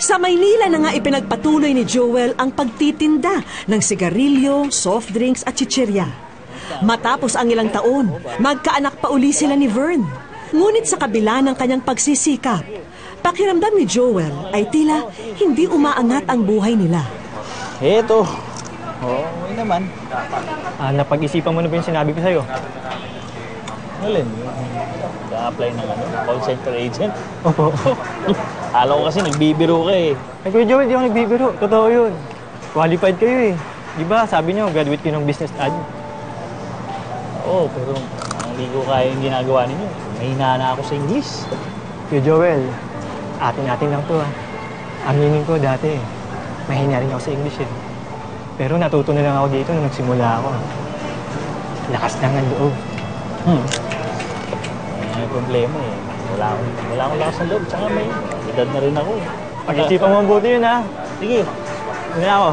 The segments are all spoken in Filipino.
Sa Maynila na nga ipinagpatuloy ni Joel ang pagtitinda ng sigarilyo, soft drinks at chichirya. Matapos ang ilang taon, magkaanak pa uli sila ni Vern. Ngunit sa kabila ng kanyang pagsisikap, pakiramdam ni Joel ay tila hindi umaangat ang buhay nila. Eto. Okay naman. Napag-isipan mo na ba yung sinabi ko sa'yo? Alin? Nag-a-apply ng call center agent? Opo. Akala ko kasi nagbibiro ka eh. Ay, Kuya Joel, di ako nagbibiro. Totoo yun. Qualified kayo eh. Di ba, sabi niyo, graduate kayo ng business ad. Oo, pero hindi ko kaya yung ginagawa ninyo. Mahina na ako sa English. Kuya Joel, atin-atin lang to ah. Aminin ko dati, mahina rin ako sa English eh. Pero natuto na lang ako dito nung nagsimula ako. Lakas lang ang loob. May problema eh. Wala akong lakas ng loob. Tsaka may edad na rin ako. Pag-isipan mo ang buti yun ha. Sige. Hindi na ako.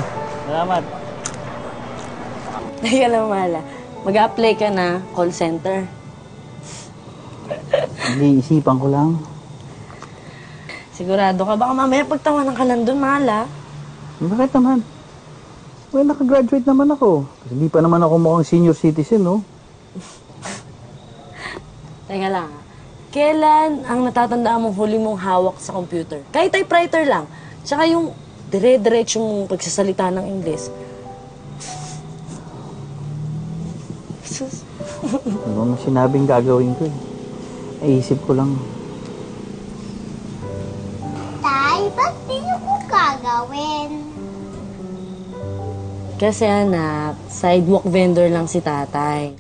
Salamat. Ay, alam mo, Mahala. Mag-a-apply ka na call center. Hindi, isipan ko lang. Sigurado ka? Baka mamaya pagtawanan ka lang doon, Mahala. Bakit naman? Well, nakagraduate naman ako. Kasi hindi pa naman ako mukhang senior citizen, no? Teka lang. Kailan ang natatandaan mong huli mong hawak sa computer? Kahit typewriter lang. Tsaka yung dire-diretso mong pagsasalita ng Ingles. Sus. Ano mo sinabing gagawin ko eh. Naisip ko lang. Tay, ba't di niyo ko gagawin? Kasi anak, sidewalk vendor lang si tatay.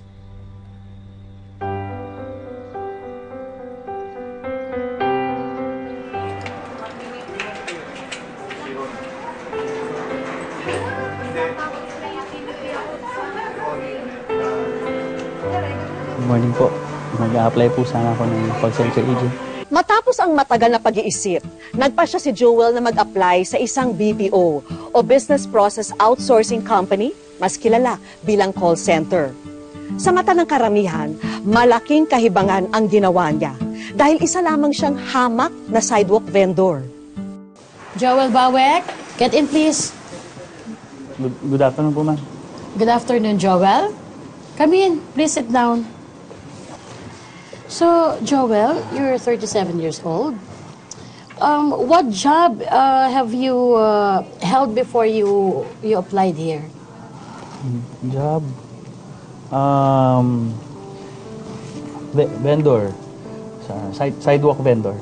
Good morning po. Mag-a-apply po sana ako ng call center agent. Matapos ang matagal na pag-iisip, nagpasya si Joel na mag-apply sa isang BPO o Business Process Outsourcing Company, mas kilala bilang call center. Sa mata ng karamihan, malaking kahibangan ang ginawa niya dahil isa lamang siyang hamak na sidewalk vendor. Joel Bawek, get in please. Good afternoon po, ma'am. Good afternoon, Joel. Come in, please sit down. So, Joel, you're 37 years old. What job have you held before you applied here? Job? Vendor. Sidewalk vendor.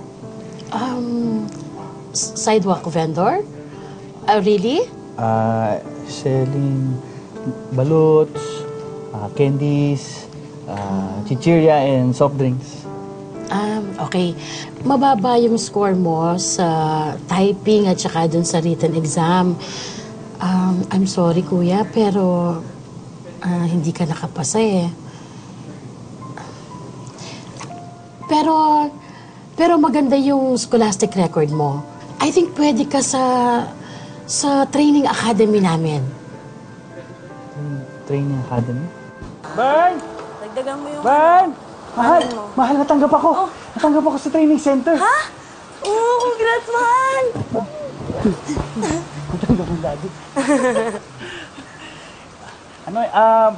Sidewalk vendor? Really? Selling baluts, candies, chichirya, and soft drinks. Okay. Mababa yung score mo sa typing at saka dun sa written exam. I'm sorry, kuya, pero hindi ka nakapasa eh. Pero maganda yung scholastic record mo. I think pwede ka sa training academy namin. Training academy? Bern! Dagdagan mo yung... Bern! Mahal! mo. Mahal, natanggap ako! Oh. Natanggap ako sa training center! Ha? Oo, congrats, mahal! Natanggap ang daddy.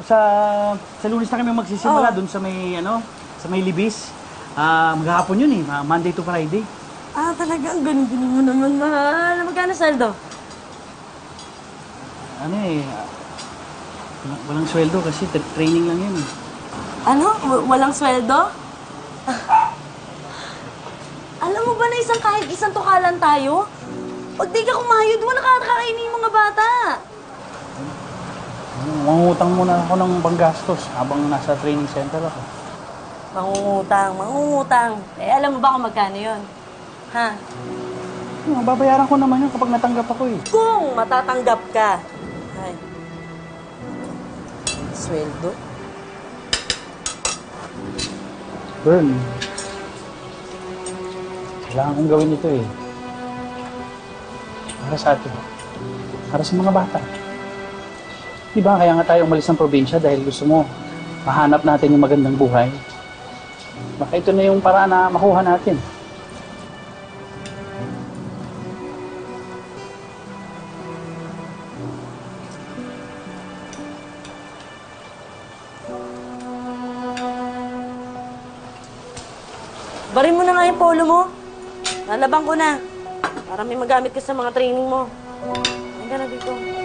Sa Lunes na kami magsisimula dun sa may Libis. Maghapon yun eh, Monday to Friday. Talaga, ang galing-galing mo naman, mahal. Magkano saldo? Walang sweldo kasi training lang yun. Ano? Walang sweldo? Alam mo ba na kahit isang tukalan tayo? Pag di ka kumayod, wala ka nakakainin yung mga bata. Mangungutang muna ako ng panggastos habang nasa training center ako. Mangungutang. Alam mo ba kung magkano yun? Ha? Babayaran ko naman yun kapag natanggap ako eh. Kung matatanggap ka. Ay. Sweldo? Bern, kailangan kong gawin ito eh. Para sa atin. Para sa mga bata. Diba, kaya nga tayo umalis ng probinsya dahil gusto mo mahanap natin yung magandang buhay. Baka ito na yung paraan na makuha natin. Barin mo na nga yung polo mo. Lalabang ko na. Para may magamit ka sa mga training mo. Hindi ka na dito.